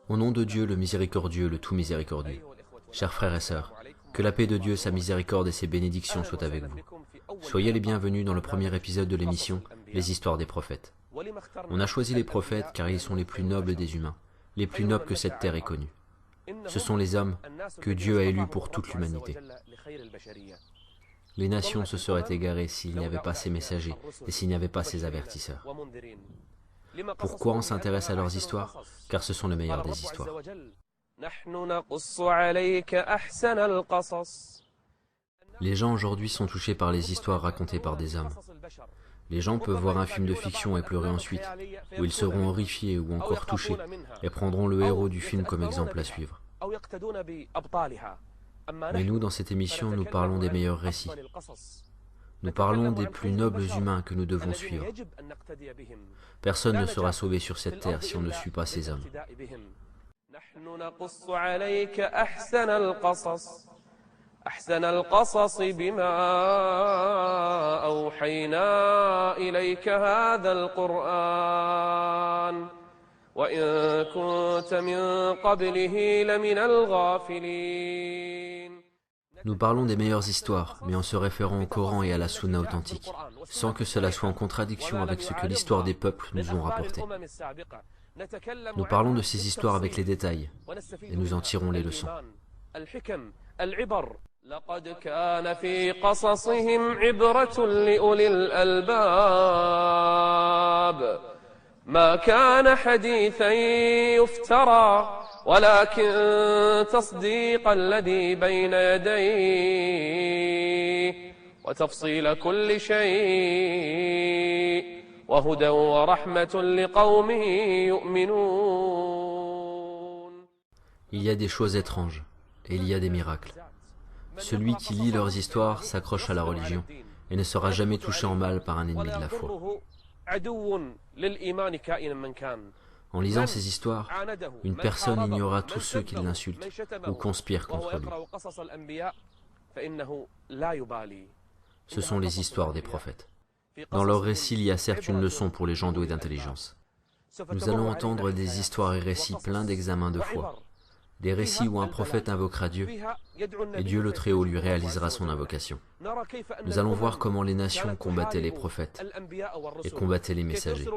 Au nom de Dieu, le miséricordieux, le tout miséricordieux. Chers frères et sœurs, que la paix de Dieu, sa miséricorde et ses bénédictions soient avec vous. Soyez les bienvenus dans le premier épisode de l'émission « Les histoires des prophètes ». On a choisi les prophètes car ils sont les plus nobles des humains, les plus nobles que cette terre ait connus. Ce sont les hommes que Dieu a élus pour toute l'humanité. Les nations se seraient égarées s'il n'y avait pas ces messagers et s'il n'y avait pas ces avertisseurs. Pourquoi on s'intéresse à leurs histoires? Car ce sont les meilleures des histoires. Les gens aujourd'hui sont touchés par les histoires racontées par des hommes. Les gens peuvent voir un film de fiction et pleurer ensuite, ou ils seront horrifiés ou encore touchés, et prendront le héros du film comme exemple à suivre. Mais nous, dans cette émission, nous parlons des meilleurs récits. Nous parlons des plus nobles humains que nous devons suivre. Personne ne sera sauvé sur cette terre si on ne suit pas ces hommes. أحسن القصص بما أوحينا إليك هذا القرآن وإن كنت من قبله لمن الغافلين. Nous parlons des meilleures histoires, mais en se référant au Coran et à la Sunna authentique, sans que cela soit en contradiction avec ce que l'histoire des peuples nous ont rapporté. Nous parlons de ces histoires avec les détails, et nous en tirons les leçons. لقد كان في قصصهم عبرة لأولي الألباب ما كان حديثا يفترى ولكن تصديق الذي بين يديه وتفصيل كل شيء وهدى ورحمة لقوم يؤمنون. Il y a des choses étranges, et il y a des miracles. Celui qui lit leurs histoires s'accroche à la religion et ne sera jamais touché en mal par un ennemi de la foi. En lisant ces histoires, une personne ignorera tous ceux qui l'insultent ou conspirent contre lui. Ce sont les histoires des prophètes. Dans leurs récits, il y a certes une leçon pour les gens doués d'intelligence. Nous allons entendre des histoires et récits pleins d'examens de foi. Des récits où un prophète invoquera Dieu, et Dieu le Très-Haut lui réalisera son invocation. Nous allons voir comment les nations combattaient les prophètes et combattaient les messagers.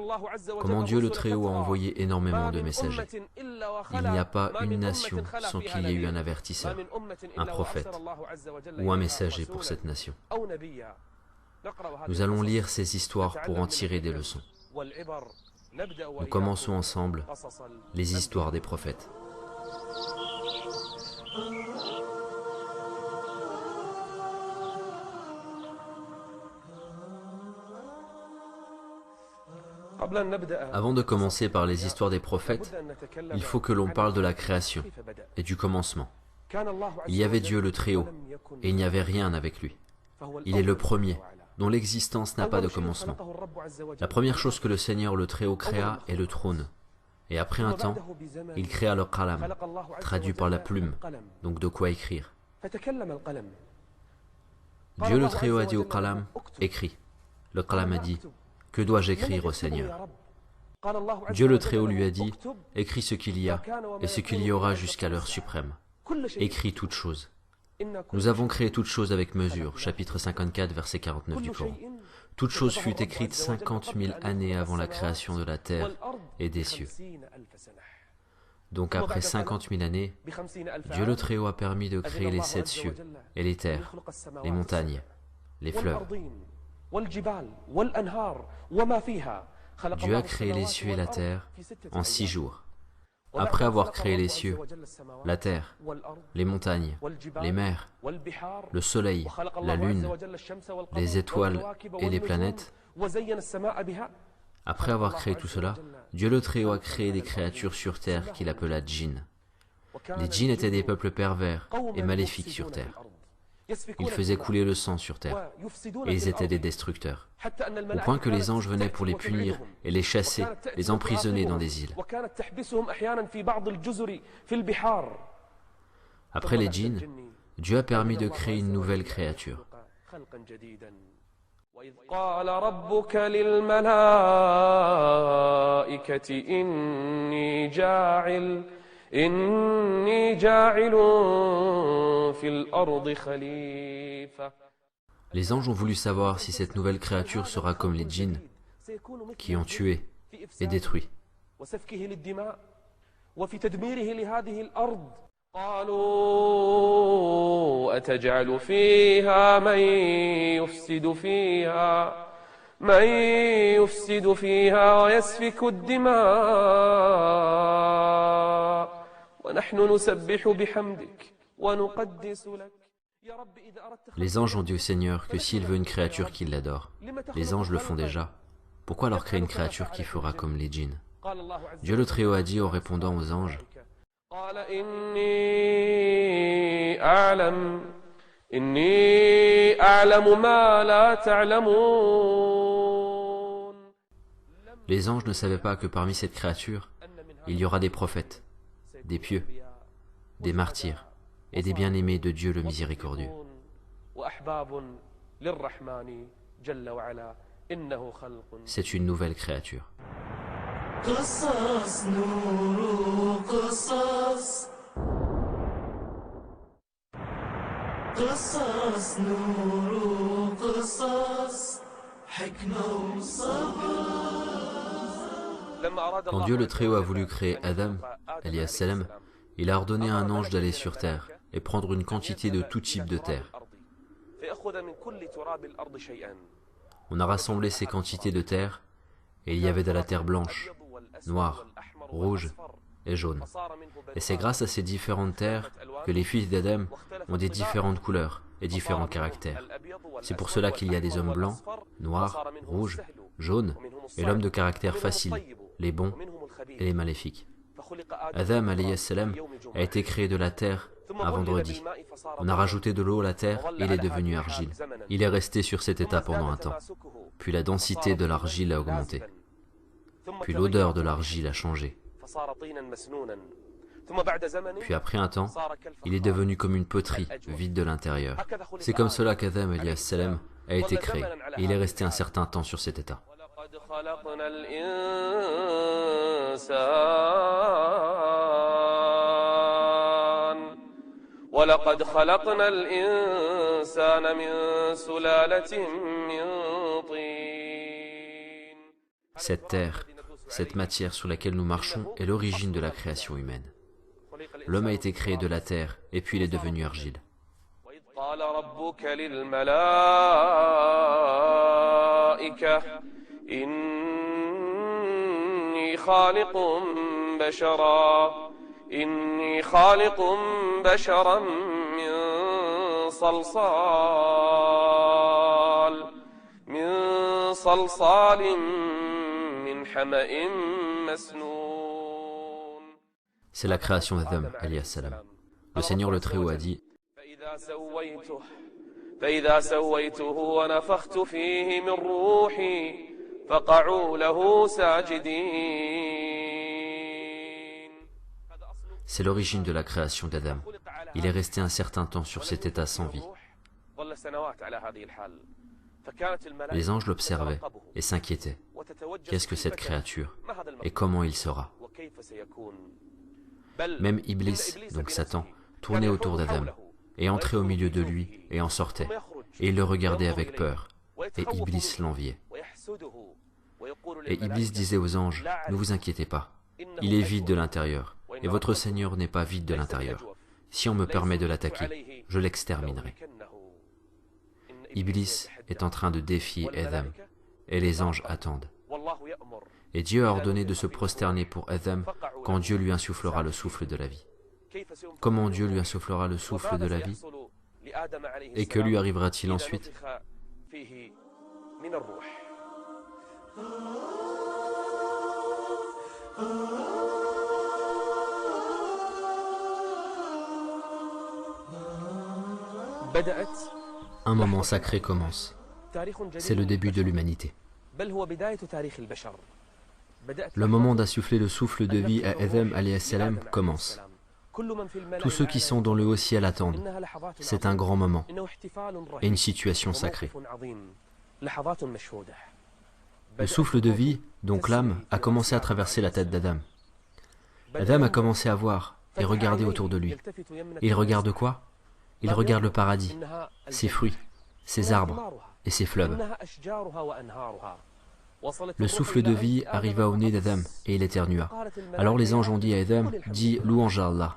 Comment Dieu le Très-Haut a envoyé énormément de messagers. Il n'y a pas une nation sans qu'il y ait eu un avertisseur, un prophète ou un messager pour cette nation. Nous allons lire ces histoires pour en tirer des leçons. Nous commençons ensemble les histoires des prophètes. Avant de commencer par les histoires des prophètes, il faut que l'on parle de la création et du commencement. Il y avait Dieu le Très-Haut, et il n'y avait rien avec lui. Il est le premier, dont l'existence n'a pas de commencement. La première chose que le Seigneur le Très-Haut créa est le trône. Et après un temps, il créa le qalam, traduit par la plume, donc de quoi écrire. Dieu le Très-Haut a dit au qalam, écris. Le qalam a dit, que dois-je écrire au Seigneur? Dieu le Très-Haut lui a dit, écris ce qu'il y a et ce qu'il y aura jusqu'à l'heure suprême. Écris toutes choses. Nous avons créé toutes choses avec mesure, chapitre 54, verset 49 du Coran. Toute chose fut écrite 50 000 années avant la création de la terre et des cieux. Donc après 50 000 années, Dieu le Très-Haut a permis de créer les 7 cieux et les terres, les montagnes, les fleuves. Dieu a créé les cieux et la terre en 6 jours. Après avoir créé les cieux, la terre, les montagnes, les mers, le soleil, la lune, les étoiles et les planètes, après avoir créé tout cela, Dieu le Très-Haut a créé des créatures sur terre qu'il appela djinns. Les djinns étaient des peuples pervers et maléfiques sur terre. Ils faisaient couler le sang sur terre, et ils étaient des destructeurs, au point que les anges venaient pour les punir et les chasser, les emprisonner dans des îles. Après les djinns, Dieu a permis de créer une nouvelle créature. وإذ قال ربك للملائكة إني جاعل في الأرض خليفة. Les anges ont voulu savoir si cette nouvelle créature sera comme les djinns qui ont tué et détruit. وسفكه للدماء وفي تدميره لهذه الأرض. قالوا أتجعل فيها من يفسد فيها ويسفك الدماء ونحن نسبح بحمدك ونقدس لك. Les anges ont dit au Seigneur que s'il veut une créature qui l'adore, les anges le font déjà. Pourquoi alors créer une créature qui fera comme les djinns? Dieu le Très-Haut a dit en répondant aux anges, les anges ne savaient pas que parmi cette créature, il y aura des prophètes, des pieux, des martyrs et des bien-aimés de Dieu le Miséricordieux. C'est une nouvelle créature. قصص نور قصص قصص نور قصص حكمة وصبر. Quand Dieu le Très-Haut a voulu créer Adam, alayhi salam, il a ordonné à un ange d'aller sur terre et prendre une quantité de tout type de terre. On a rassemblé ces quantités de terre et il y avait de la terre blanche, noire, rouge et jaune. Et c'est grâce à ces différentes terres que les fils d'Adam ont des différentes couleurs et différents caractères. C'est pour cela qu'il y a des hommes blancs, noirs, rouges, jaunes et l'homme de caractère facile, les bons et les maléfiques. Adam alayhi salam a été créé de la terre un vendredi. On a rajouté de l'eau à la terre et il est devenu argile. Il est resté sur cet état pendant un temps. Puis la densité de l'argile a augmenté. Puis l'odeur de l'argile a changé. Puis après un temps, il est devenu comme une poterie, vide de l'intérieur. C'est comme cela qu'Adam alayhi salam a été créé. Et il est resté un certain temps sur cet état. ولقد خلقنا الإنسان من سلالة من طين. Cette terre, cette matière sur laquelle nous marchons est l'origine de la création humaine. L'homme a été créé de la terre et puis il est devenu argile. وإذ قال ربك للملائكة إني خالق بشرا من صلصال من حمأ مسنون. C'est la création d'Adam, alayhi salam. Le Seigneur le Très-Haut a dit, فإذا سويته ونفخت فيه من روحي فقعوا له ساجدين. c'est l'origine de la création d'Adam. Il est resté un certain temps sur cet état sans vie. Les anges l'observaient et s'inquiétaient. Qu'est-ce que cette créature et comment il sera? Même Iblis, donc Satan, tournait autour d'Adam et entrait au milieu de lui et en sortait. Et il le regardait avec peur. Et Iblis l'enviait. Et Iblis disait aux anges, ne vous inquiétez pas, il est vide de l'intérieur, et votre Seigneur n'est pas vide de l'intérieur. Si on me permet de l'attaquer, je l'exterminerai. Iblis est en train de défier Adam, et les anges attendent. Et Dieu a ordonné de se prosterner pour Adam quand Dieu lui insufflera le souffle de la vie. Comment Dieu lui insufflera le souffle de la vie? Et que lui arrivera-t-il ensuite? Un moment sacré commence. C'est le début de l'humanité. Le moment d'insuffler le souffle de vie à Adam alayhi salam commence. Tous ceux qui sont dans le haut ciel attendent. C'est un grand moment et une situation sacrée. Le souffle de vie, donc l'âme, a commencé à traverser la tête d'Adam. Adam a commencé à voir et regardez autour de lui. Il regarde quoi? Il regarde le paradis, ses fruits, ses arbres et ses fleuves. Le souffle de vie arriva au nez d'Adam et il éternua. Alors les anges ont dit à Adam, dis louange à Allah.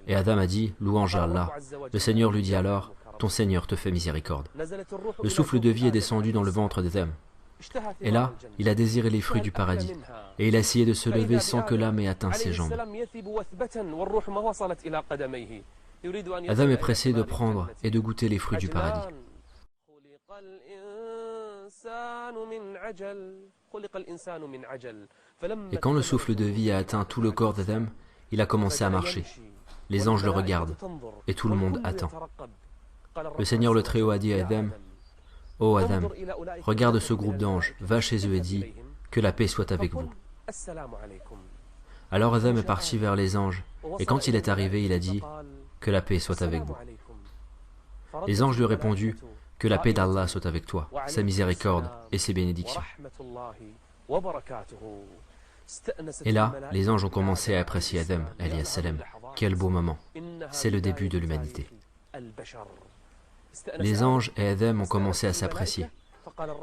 Et Adam a dit, louange à Allah. Le Seigneur lui dit alors, ton Seigneur te fait miséricorde. Le souffle de vie est descendu dans le ventre d'Adam. Et là, il a désiré les fruits du paradis. Et il a essayé de se lever sans que l'âme ait atteint ses jambes. Adam est pressé de prendre et de goûter les fruits du paradis. Et quand le souffle de vie a atteint tout le corps d'Adam, il a commencé à marcher. Les anges le regardent, et tout le monde attend. Le Seigneur le Très-Haut a dit à Adam, « Ô Adam, regarde ce groupe d'anges, va chez eux et dis, que la paix soit avec vous. » Alors Adam est parti vers les anges, et quand il est arrivé, il a dit, « Que la paix soit avec vous. » Les anges lui ont répondu, « Que la paix d'Allah soit avec toi, sa miséricorde et ses bénédictions. » Et là, les anges ont commencé à apprécier Adam, alayhi salam. Quel beau moment. C'est le début de l'humanité. Les anges et Adam ont commencé à s'apprécier.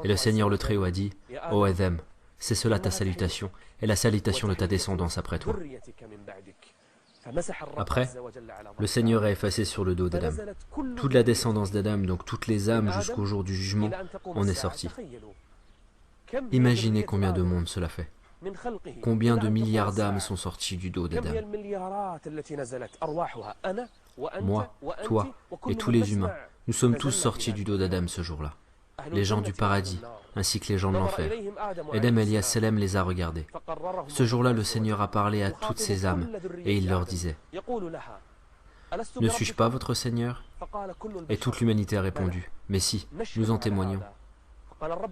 Et le Seigneur le Très-Haut a dit, « Ô Adam, c'est cela ta salutation, et la salutation de ta descendance après toi. » Après, le Seigneur a effacé sur le dos d'Adam. Toute la descendance d'Adam, donc toutes les âmes jusqu'au jour du jugement, en est sortie. Imaginez combien de monde cela fait. Combien de milliards d'âmes sont sorties du dos d'Adam. Moi, toi et tous les humains, nous sommes tous sortis du dos d'Adam ce jour-là. Les gens du paradis, ainsi que les gens de l'enfer. Adam alayhi salam les a regardés. Ce jour-là, le Seigneur a parlé à toutes ces âmes, et il leur disait, « Ne suis-je pas votre Seigneur ?» Et toute l'humanité a répondu, « Mais si, nous en témoignons. »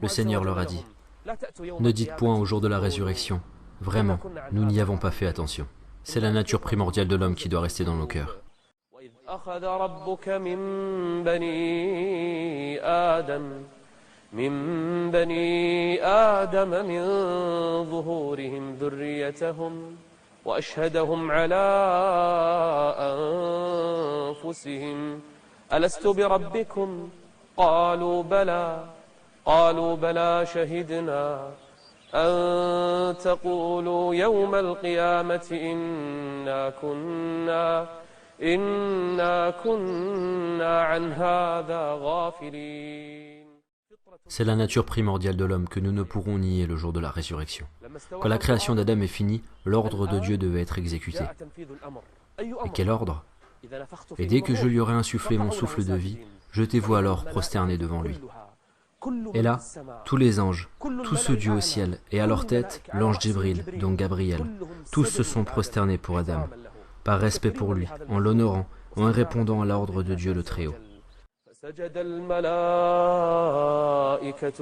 Le Seigneur leur a dit, « Ne dites point au jour de la résurrection, vraiment, nous n'y avons pas fait attention. C'est la nature primordiale de l'homme qui doit rester dans nos cœurs. » من بني آدم من ظهورهم ذريتهم وأشهدهم على أنفسهم ألست بربكم قالوا بلى شهدنا أن تقولوا يوم القيامة إنا كنا عن هذا غافلين. C'est la nature primordiale de l'homme que nous ne pourrons nier le jour de la résurrection. Quand la création d'Adam est finie, l'ordre de Dieu devait être exécuté. Et quel ordre? Et dès que je lui aurai insufflé mon souffle de vie, jetez-vous alors prosternés devant lui. Et là, tous les anges, tous ceux dus au ciel, et à leur tête, l'ange Djibril, donc Gabriel, tous se sont prosternés pour Adam, par respect pour lui, en l'honorant, en répondant à l'ordre de Dieu le Très-Haut. سجد الملائكة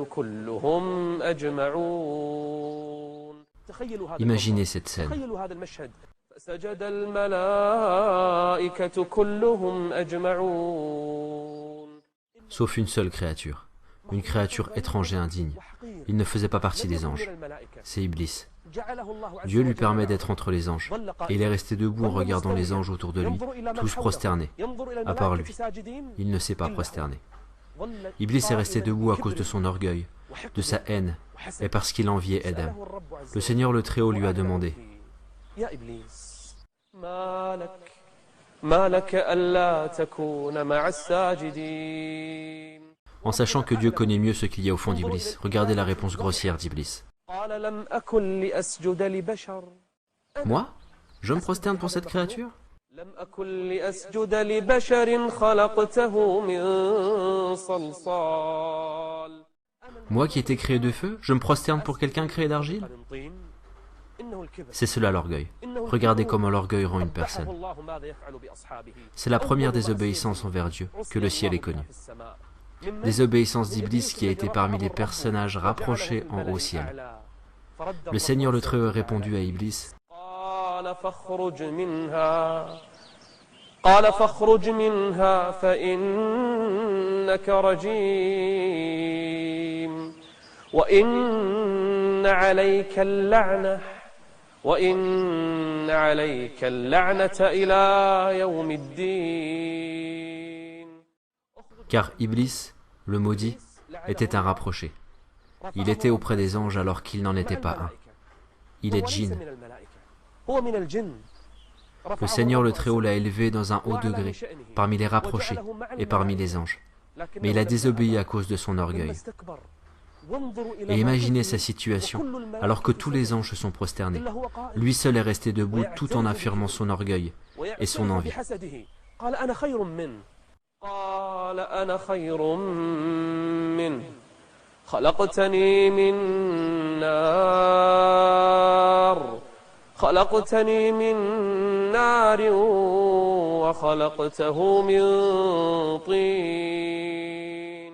كلهم أجمعون. Imaginez cette scène. سجد الملائكة كلهم أجمعون. Sauf une seule créature, une créature étrange et indigne. Il ne faisait pas partie des anges. C'est Iblis. Dieu lui permet d'être entre les anges, et il est resté debout en regardant les anges autour de lui, tous prosternés, à part lui. Il ne s'est pas prosterné. Iblis est resté debout à cause de son orgueil, de sa haine, et parce qu'il enviait Adam. Le Seigneur le Très-Haut lui a demandé, en sachant que Dieu connaît mieux ce qu'il y a au fond d'Iblis, regardez la réponse grossière d'Iblis. Moi? Je me prosterne pour cette créature? Moi qui étais créé de feu, je me prosterne pour quelqu'un créé d'argile? C'est cela l'orgueil. Regardez comment l'orgueil rend une personne. C'est la première désobéissance envers Dieu, que le ciel ait connue. Désobéissance d'Iblis qui a été parmi les personnages rapprochés en haut ciel. Le Seigneur le Très-Haut a répondu à Iblis, قال فاخرج منها فإنك رجيم وإن عليك اللعنة وإن عليك اللعنة إلى يوم الدين. Car Iblis, le maudit, était un rapproché. Il était auprès des anges alors qu'il n'en était pas un. Il est djinn. Le Seigneur le Très-Haut l'a élevé dans un haut degré, parmi les rapprochés et parmi les anges. Mais il a désobéi à cause de son orgueil. Et imaginez sa situation, alors que tous les anges se sont prosternés. Lui seul est resté debout tout en affirmant son orgueil et son envie. خلقتني من نار وخلقته من طين.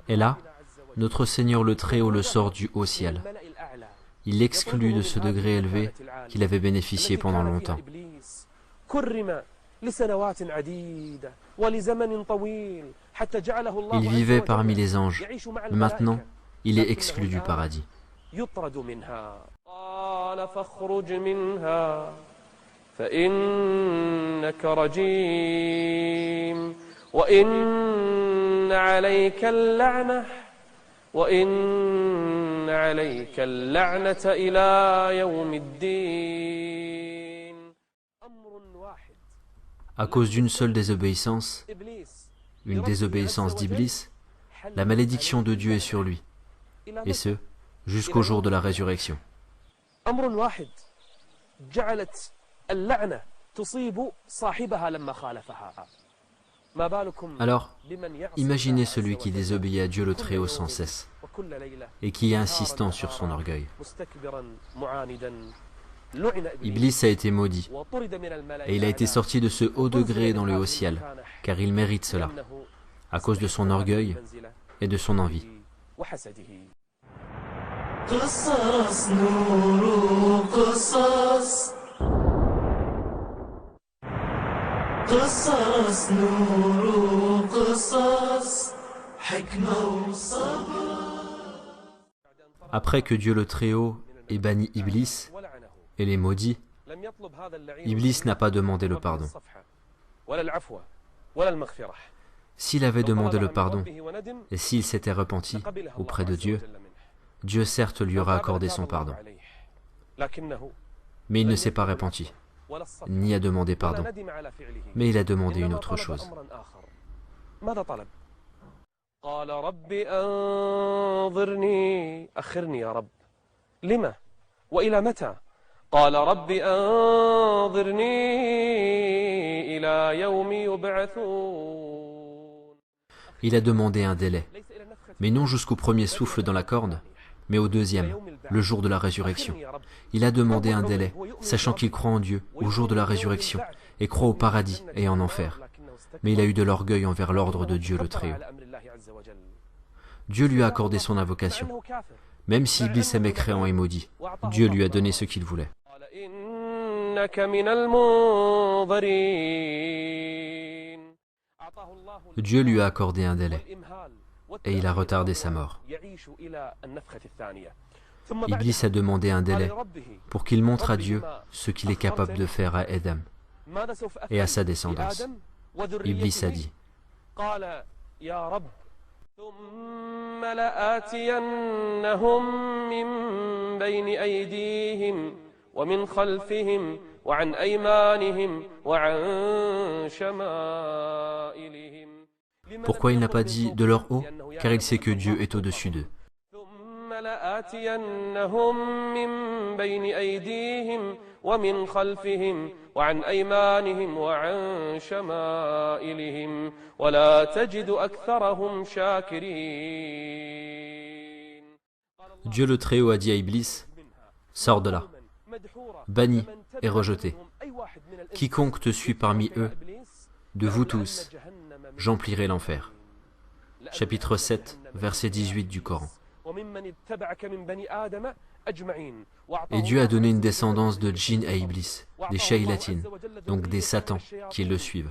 Et là, notre Seigneur le Très-Haut le sort du haut ciel. Il l'exclut de ce degré élevé qu'il avait bénéficié pendant longtemps. Il vivait parmi les anges, mais maintenant, il est exclu du paradis. À cause d'une seule désobéissance, une désobéissance d'Iblis, la malédiction de Dieu est sur lui, et ce, jusqu'au jour de la résurrection. Alors, imaginez celui qui désobéit à Dieu le Très-Haut sans cesse, et qui est insistant sur son orgueil. Iblis a été maudit, et il a été sorti de ce haut degré dans le haut ciel, car il mérite cela, à cause de son orgueil et de son envie. قصص نور قصص قصص نور قصص حكمة وصبر. Après que Dieu le Très-Haut ait banni Iblis et les maudits, Iblis n'a pas demandé le pardon. S'il avait demandé le pardon et s'il s'était repenti auprès de Dieu, Dieu certes lui aurait accordé son pardon. Mais il ne s'est pas repenti, ni a demandé pardon, mais il a demandé une autre chose. Il a demandé un délai, mais non jusqu'au premier souffle dans la corde, mais au deuxième, le jour de la résurrection. Il a demandé un délai, sachant qu'il croit en Dieu, au jour de la résurrection, et croit au paradis et en enfer. Mais il a eu de l'orgueil envers l'ordre de Dieu le Très-Haut. Dieu lui a accordé son invocation. Même si Iblis est mécréant et maudit, Dieu lui a donné ce qu'il voulait. Dieu lui a accordé un délai, et il a retardé sa mort. Iblis a demandé un délai pour qu'il montre à Dieu ce qu'il est capable de faire à Adam et à sa descendance. Iblis a dit: Pourquoi il n'a pas dit de leur haut? Car il sait que Dieu est au-dessus d'eux. Dieu le Très-Haut a dit à Iblis: Sors de là, banni et rejeté. Quiconque te suit parmi eux, de vous tous, j'emplirai l'enfer. Chapitre 7, verset 18 du Coran. Et Dieu a donné une descendance de djinns à Iblis, des shayatin, donc des satans qui le suivent.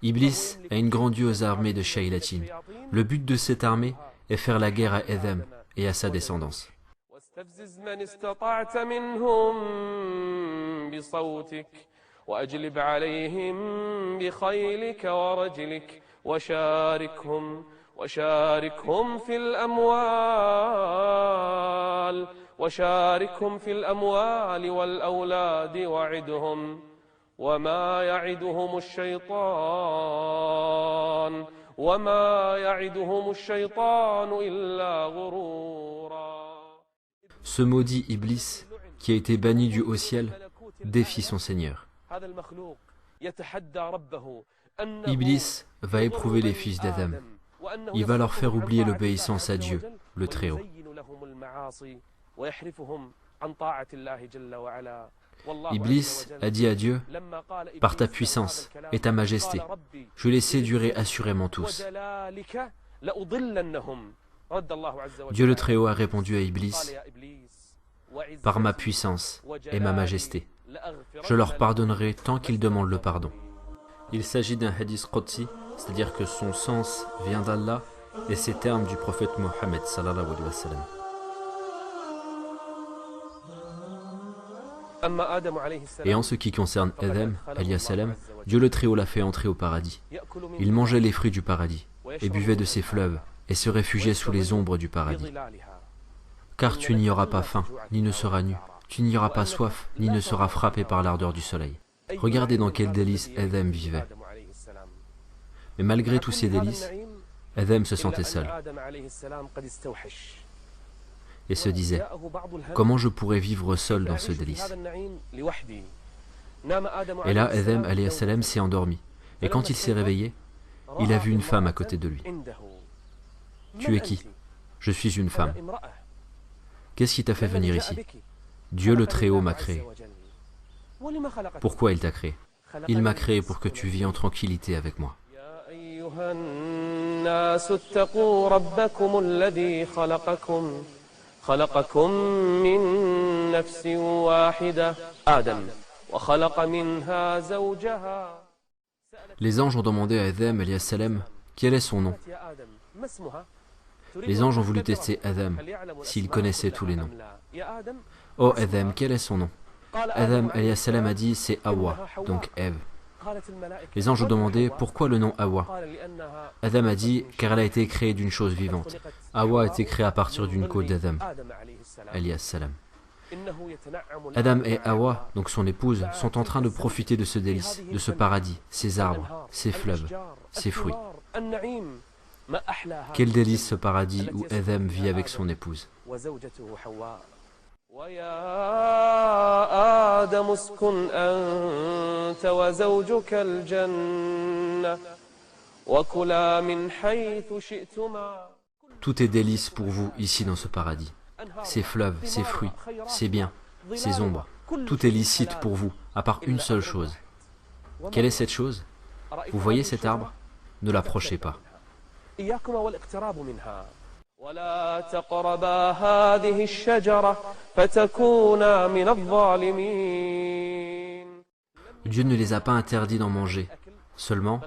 Iblis a une grandiose armée de shayatin. Le but de cette armée est faire la guerre à Adam et à sa descendance. فافزز من استطعت منهم بصوتك وأجلب عليهم بخيلك ورجلك وشاركهم في الأموال والأولاد وعدهم وما يعدهم الشيطان إلا غرورا. Ce maudit Iblis, qui a été banni du haut ciel, défie son Seigneur. Iblis va éprouver les fils d'Adam. Il va leur faire oublier l'obéissance à Dieu, le Très-Haut. Iblis a dit à Dieu, « Par ta puissance et ta majesté, je les séduirai assurément tous. » Dieu le Très-Haut a répondu à Iblis, « Par ma puissance et ma majesté, je leur pardonnerai tant qu'ils demandent le pardon. » Il s'agit d'un hadith qudsi, c'est-à-dire que son sens vient d'Allah et ses termes du prophète Mohammed sallallahu alayhi wa sallam. Et en ce qui concerne Adam, alayhi salam, Dieu le Très-Haut l'a fait entrer au paradis. Il mangeait les fruits du paradis et buvait de ses fleuves et se réfugiait sous les ombres du paradis. Car tu n'y auras pas faim, ni ne seras nu. Tu n'y auras pas soif, ni ne seras frappé par l'ardeur du soleil. Regardez dans quel délice Adam vivait. Mais malgré tous ces délices, Adam se sentait seul et se disait, comment je pourrais vivre seul dans ce délice? Et là, Adam alayhi salam s'est endormi. Et quand il s'est réveillé, il a vu une femme à côté de lui. Tu es qui? Je suis une femme. Qu'est-ce qui t'a fait venir ici? Dieu le Très-Haut m'a créé. Pourquoi il t'a créé? Il m'a créé pour que tu vis en tranquillité avec moi. خلقكم من نفس واحدة آدم وخلق منها زوجها. Les anges ont demandé à Adam alayhi salam quel est son nom. Les anges ont voulu tester Adam s'il connaissait tous les noms. Oh Adam, quel est son nom? Adam alayhi salam a dit c'est Hawa, donc Ève. Les anges ont demandé pourquoi le nom Hawa. Adam a dit car elle a été créée d'une chose vivante. Hawa a été créée à partir d'une côte d'Adam alayhi salam. Adam et Hawa, donc son épouse, sont en train de profiter de ce délice, de ce paradis, ces arbres, ces fleuves, ces fruits. Quel délice ce paradis où Adam vit avec son épouse. Tout est délice pour vous ici dans ce paradis. Ces fleuves, ces fruits, ces biens, ces ombres, tout est licite pour vous, à part une seule chose. Quelle est cette chose? Vous voyez cet arbre? Ne l'approchez pas. Dieu ne les a pas interdits d'en manger. Seulement,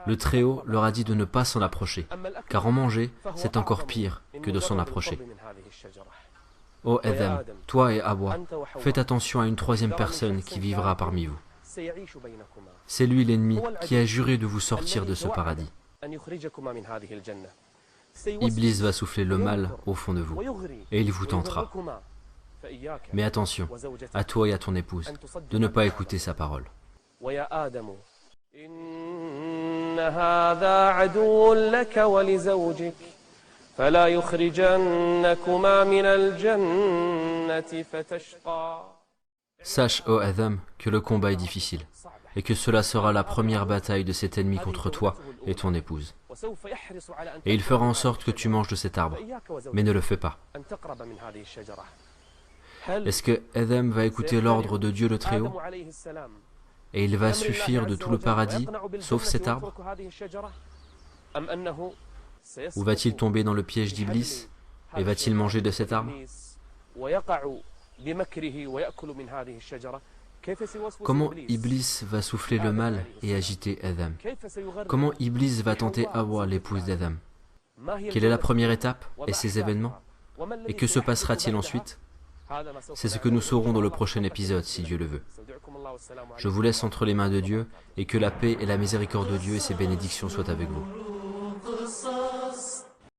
le Très-Haut leur a dit de ne pas s'en approcher, car en manger, c'est encore pire que de s'en approcher. Ô Adam, toi et Hawa, faites attention à une troisième personne qui vivra parmi vous. C'est lui l'ennemi qui a juré de vous sortir de ce paradis. Iblis va souffler le mal au fond de vous, et il vous tentera. Mais attention, à toi et à ton épouse, de ne pas écouter sa parole. Sache, ô Adam, que le combat est difficile, et que cela sera la première bataille de cet ennemi contre toi et ton épouse. Et il fera en sorte que tu manges de cet arbre, mais ne le fais pas. Est-ce que Adam va écouter l'ordre de Dieu le Très-Haut et il va suffire de tout le paradis, sauf cet arbre? Ou va-t-il tomber dans le piège d'Iblis et va-t-il manger de cet arbre? Comment Iblis va souffler le mal et agiter Adam? Comment Iblis va tenter Hawa, l'épouse d'Adam? Quelle est la première étape et ses événements? Et que se passera-t-il ensuite? C'est ce que nous saurons dans le prochain épisode, si Dieu le veut. Je vous laisse entre les mains de Dieu, et que la paix et la miséricorde de Dieu et ses bénédictions soient avec vous.